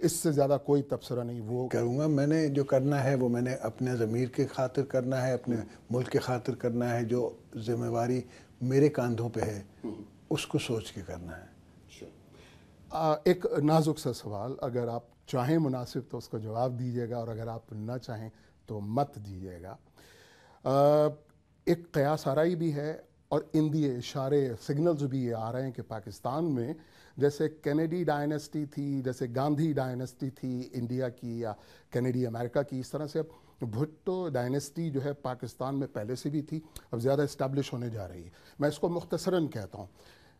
اس سے زیادہ کوئی تبصرہ نہیں وہ کروں گا. میں نے جو کرنا ہے وہ میں نے اپنے ضمیر کے خاطر کرنا ہے, اپنے ملک کے خاطر کرنا ہے. جو ذمہ داری میرے کاندھوں پہ ہے اس کو سوچ کے کرنا ہے. ایک نازک سا سوال, اگر آپ چاہیں مناسب تو اس کو جواب دیجیے گا, اور اگر آپ نہ چاہیں تو مت دیجیے گا. ایک قیاس آرائی بھی ہے اور ان دیے اشارے سگنلز بھی یہ آ رہے ہیں کہ پاکستان میں جیسے کینیڈی ڈائنیسٹی تھی, جیسے گاندھی ڈائنیسٹی تھی انڈیا کی یا کینیڈی امریکہ کی, اس طرح سے اب بھٹو ڈائنیسٹی جو ہے پاکستان میں پہلے سے بھی تھی, اب زیادہ اسٹیبلش ہونے جا رہی ہے. میں اس کو مختصراً کہتا ہوں,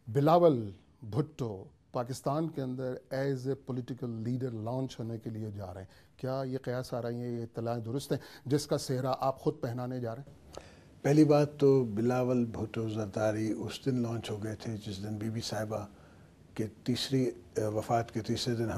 بلاول بھٹو پاکستان کے اندر as a political leader launch ہونے کے لیے جا رہے ہیں. کیا یہ قیاس آ رہی ہیں, یہ اطلاعیں درست ہیں جس کا صحرا آپ خود پہنانے جا رہے ہیں؟ پہلی بات تو بلاول بھٹو زرداری اس دن لانچ ہو گئے تھے جس دن بی بی صاحبہ کے تیسری وفات کے تیسرے دن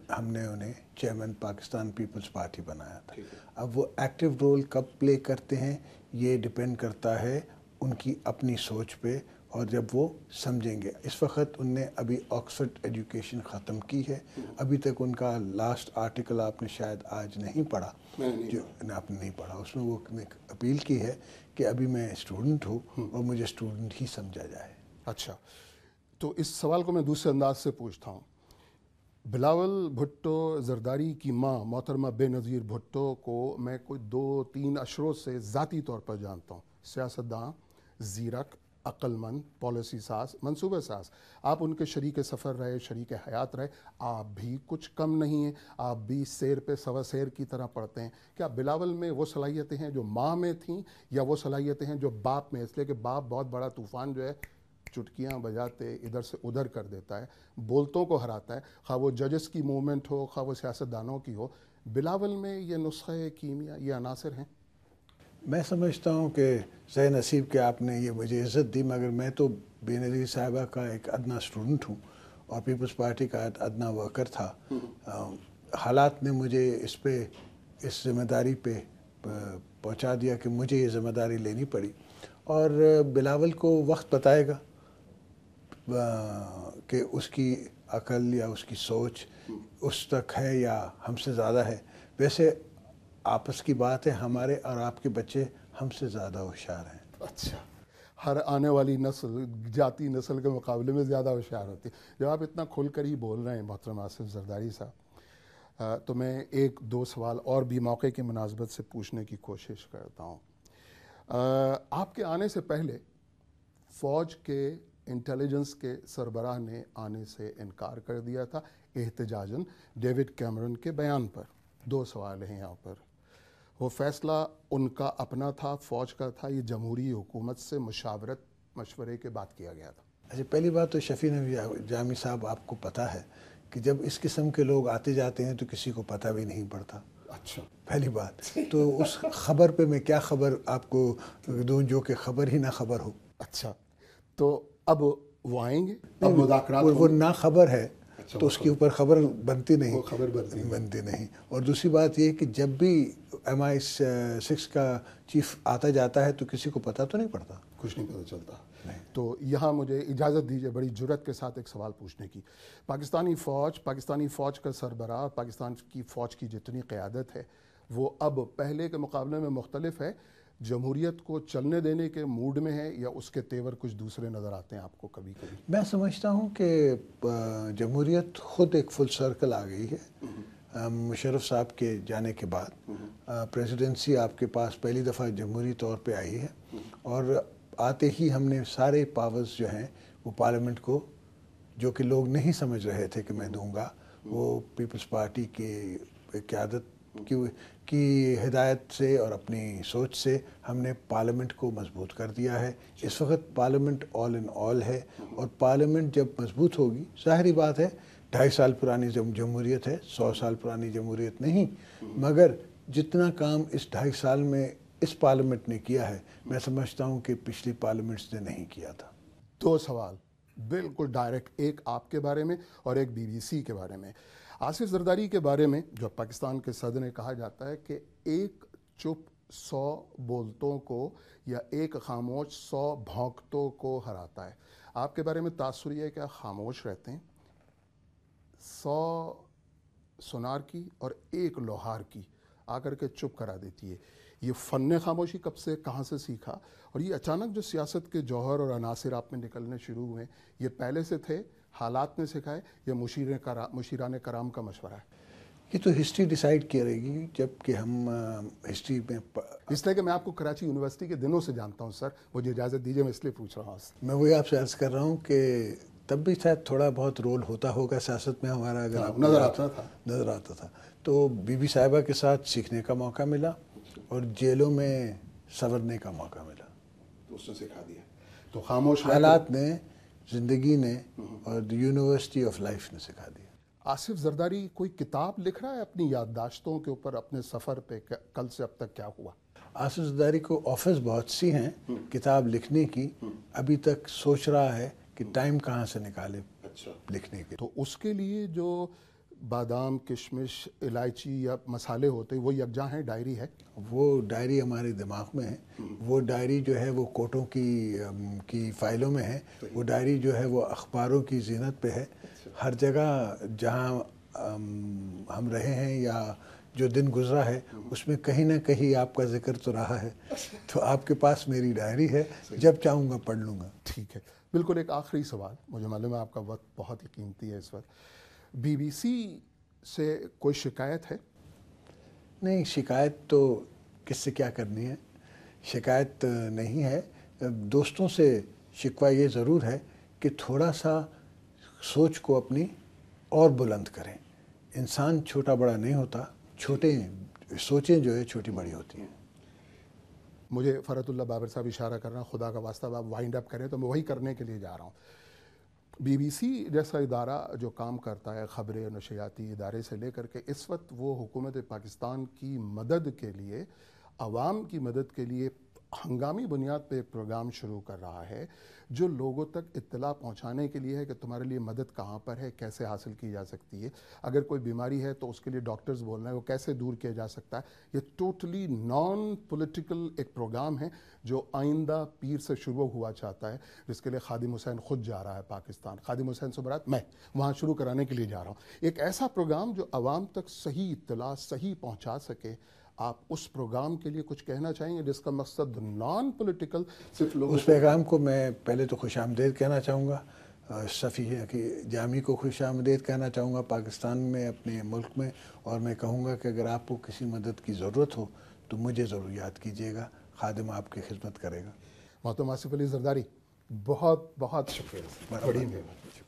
ہم نے انہیں چیئرمین پاکستان پیپلز پارٹی بنایا تھا. اب وہ ایکٹیو رول کب پلے کرتے ہیں یہ ڈپینڈ کرتا ہے ان کی اپنی سوچ پہ اور جب وہ سمجھیں گے. اس وقت ان نے ابھی آکسفورڈ ایجوکیشن ختم کی ہے, ابھی تک ان کا لاسٹ آرٹیکل آپ نے شاید آج نہیں پڑھا, جو آپ نے نہیں پڑھا. اس میں وہ اپیل کی ہے کہ ابھی میں اسٹوڈنٹ ہوں اور مجھے اسٹوڈنٹ ہی سمجھا جائے. اچھا, تو اس سوال کو میں دوسرے انداز سے پوچھتا ہوں. بلاول بھٹو زرداری کی ماں محترمہ بے نظیر بھٹو کو میں کوئی 2-3 اشروں سے ذاتی طور پر جانتا ہوں. سیاستداں, زیرک, عقل مند, پالیسی ساز, منصوبہ ساز. آپ ان کے شریک سفر رہے, شریک حیات رہے. آپ بھی کچھ کم نہیں ہیں, آپ بھی سیر پہ سوا سیر کی طرح پڑھتے ہیں. کیا بلاول میں وہ صلاحیتیں ہیں جو ماں میں تھیں, یا وہ صلاحیتیں ہیں جو باپ میں؟ اس لیے کہ باپ بہت بڑا طوفان جو ہے چٹکیاں بجاتے ادھر سے ادھر کر دیتا ہے, بولتوں کو ہراتا ہے, خواہ وہ ججز کی موومنٹ ہو, خواہ وہ سیاستدانوں کی ہو. بلاول میں یہ نسخہ کیمیا, یہ عناصر ہیں؟ میں سمجھتا ہوں کہ ذہ نصیب کہ آپ نے یہ مجھے عزت دی, مگر میں تو بے نظیر صاحبہ کا ایک ادنا اسٹوڈنٹ ہوں اور پیپلز پارٹی کا ادنا ورکر تھا. حالات نے مجھے اس ذمہ داری پہ پہنچا دیا کہ مجھے یہ ذمہ داری لینی پڑی, اور بلاول کو وقت بتائے گا کہ اس کی عقل یا اس کی سوچ اس تک ہے یا ہم سے زیادہ ہے. ویسے آپس کی بات ہے, ہمارے اور آپ کے بچے ہم سے زیادہ ہوشیار ہیں. اچھا, ہر آنے والی نسل جاتی نسل کے مقابلے میں زیادہ ہوشیار ہوتی ہے. جب آپ اتنا کھل کر ہی بول رہے ہیں محترم آصف زرداری صاحب, تو میں 1-2 سوال اور بھی موقع کی مناسبت سے پوچھنے کی کوشش کرتا ہوں. آپ کے آنے سے پہلے فوج کے انٹیلیجنس کے سربراہ نے آنے سے انکار کر دیا تھا احتجاجاً ڈیوڈ کیمرون کے بیان پر. 2 سوال ہیں یہاں پر. وہ فیصلہ ان کا اپنا تھا, فوج کا تھا, یہ جمہوری حکومت سے مشورے کے بعد کیا گیا تھا؟ اچھا, پہلی بات تو شفیع نبی جامی صاحب, آپ کو پتہ ہے کہ جب اس قسم کے لوگ آتے جاتے ہیں تو کسی کو پتہ بھی نہیں پڑتا. اچھا, پہلی بات تو اس خبر پہ میں کیا خبر آپ کو دوں جو کہ خبر ہی نہ خبر ہو. اچھا, تو اب وہ آئیں گے, اب مذاکرات وہ نہ خبر ہے تو اس کے اوپر خبر بنتی نہیں. اور دوسری بات یہ کہ جب بھی MI6 کا چیف آتا جاتا ہے تو کسی کو پتہ تو نہیں پڑتا, کچھ نہیں پتہ چلتا. تو یہاں مجھے اجازت دیجیے بڑی جرات کے ساتھ ایک سوال پوچھنے کی. پاکستانی فوج کا سربراہ, پاکستان کی فوج کی جتنی قیادت ہے وہ اب پہلے کے مقابلے میں مختلف ہے. جمہوریت کو چلنے دینے کے موڈ میں ہے, یا اس کے تیور کچھ دوسرے نظر آتے ہیں آپ کو کبھی کبھی؟ میں سمجھتا ہوں کہ جمہوریت خود ایک فل سرکل آ گئی ہے. مشرف صاحب کے جانے کے بعد پریزیڈنسی آپ کے پاس پہلی دفعہ جمہوری طور پہ آئی ہے, اور آتے ہی ہم نے سارے پاورز جو ہیں وہ پارلیمنٹ کو, جو کہ لوگ نہیں سمجھ رہے تھے کہ میں دوں گا, وہ پیپلز پارٹی کی قیادت کی ہدایت سے اور اپنی سوچ سے ہم نے پارلیمنٹ کو مضبوط کر دیا ہے. اس وقت پارلیمنٹ آل ان آل ہے, اور پارلیمنٹ جب مضبوط ہوگی, ظاہری بات ہے 2.5 سال پرانی جمہوریت ہے, 100 سال پرانی جمہوریت نہیں, مگر جتنا کام اس 2.5 سال میں اس پارلیمنٹ نے کیا ہے میں سمجھتا ہوں کہ پچھلی پارلیمنٹس نے نہیں کیا تھا. 2 سوال بالکل ڈائریکٹ, ایک آپ کے بارے میں اور ایک BBC کے بارے میں. آصف زرداری کے بارے میں, جو پاکستان کے صدر نے کہا جاتا ہے کہ ایک چپ 100 بولتوں کو یا ایک خاموش 100 بھونکتوں کو ہراتا ہے. آپ کے بارے میں تاثر یہ ہے کہ آپ خاموش رہتے ہیں, 100 سونار کی اور ایک لوہار کی آ کر کے چپ کرا دیتی ہے. یہ فن خاموشی کب سے کہاں سے سیکھا؟ اور یہ اچانک جو سیاست کے جوہر اور عناصر آپ میں نکلنے شروع ہوئے، یہ پہلے سے تھے، حالات نے سکھائے، یا مشیران کرام کا مشورہ ہے؟ یہ تو ہسٹری ڈیسائیڈ کی رہے گی جب کہ ہم ہسٹری میں اس لیے کہ میں آپ کو کراچی یونیورسٹی کے دنوں سے جانتا ہوں سر، مجھے اجازت دیجیے، میں اس لیے پوچھ رہا ہوں. میں وہی آپ سے عرض کر رہا ہوں کہ تب بھی شاید تھوڑا بہت رول ہوتا ہوگا سیاست میں ہمارا، اگر آپ نظر آتا تھا. تو بی بی صاحبہ کے ساتھ سیکھنے کا موقع ملا اور جیلوں میں سنورنے کا موقع ملا. تو اس نے سکھا دیا. تو خاموش حالات نے، زندگی نے اور یونیورسٹی آف لائف نے سکھا دیا. آصف زرداری کوئی کتاب لکھ رہا ہے اپنی یادداشتوں کے اوپر، اپنے سفر پہ کل سے اب تک کیا ہوا؟ آصف زرداری کو آفرز بہت سی ہیں کتاب لکھنے کی، ابھی تک سوچ رہا ہے کہ ٹائم کہاں سے نکالے لکھنے کے. تو اس کے لیے جو بادام، کشمش، الائچی یا مسالے ہوتے ہیں وہ یکجاں ہیں، ڈائری ہے؟ وہ ڈائری ہمارے دماغ میں ہے. وہ ڈائری جو ہے وہ کوٹوں کی فائلوں میں ہے. وہ ڈائری جو ہے وہ اخباروں کی زینت پہ ہے. ہر جگہ جہاں ہم رہے ہیں یا جو دن گزرا ہے اس میں کہیں نہ کہیں آپ کا ذکر تو رہا ہے. تو آپ کے پاس میری ڈائری ہے، جب چاہوں گا پڑھ لوں گا. ٹھیک ہے. بالکل ایک آخری سوال، مجھے معلوم ہے آپ کا وقت بہت ہی قیمتی ہے اس وقت. بی بی سی سے کوئی شکایت ہے؟ نہیں، شکایت تو کس سے کیا کرنی ہے، شکایت نہیں ہے. دوستوں سے شکوہ یہ ضرور ہے کہ تھوڑا سا سوچ کو اپنی اور بلند کریں. انسان چھوٹا بڑا نہیں ہوتا، چھوٹے سوچیں جو ہے چھوٹی بڑی ہوتی ہیں. مجھے فرحت اللہ بابر صاحب اشارہ کر رہا ہوں، خدا کا واسطہ آپ وائنڈ اپ کریں تو میں وہی کرنے کے لیے جا رہا ہوں. بی بی سی جیسا ادارہ جو کام کرتا ہے خبریں اور نشریاتی ادارے سے لے کر کے، اس وقت وہ حکومت پاکستان کی مدد کے لیے، عوام کی مدد کے لیے ہنگامی بنیاد پہ ایک پروگرام شروع کر رہا ہے جو لوگوں تک اطلاع پہنچانے کے لیے ہے کہ تمہارے لیے مدد کہاں پر ہے، کیسے حاصل کی جا سکتی ہے. اگر کوئی بیماری ہے تو اس کے لیے ڈاکٹرز بولنا ہے وہ کیسے دور کیا جا سکتا ہے. یہ ٹوٹلی نان پولیٹیکل ایک پروگرام ہے جو آئندہ پیر سے شروع ہوا چاہتا ہے، جس کے لیے خادم حسین خود جا رہا ہے پاکستان. خادم حسین سے مراد میں وہاں شروع کرانے کے لیے جا رہا ہوں. ایک ایسا پروگرام جو عوام تک صحیح اطلاع صحیح پہنچا سکے. آپ اس پروگرام کے لیے کچھ کہنا چاہیں گے جس کا مقصد نان پولیٹیکل صرف لوگوں اس پیغام کو میں پہلے تو خوش آمدید کہنا چاہوں گا، صفیہ کی جامی کو خوش آمدید کہنا چاہوں گا پاکستان میں، اپنے ملک میں. اور میں کہوں گا کہ اگر آپ کو کسی مدد کی ضرورت ہو تو مجھے ضرور یاد کیجیے گا، خادم آپ کی خدمت کرے گا. محترم آصف علی زرداری، بہت بہت شکریہ. بڑی مہربانی.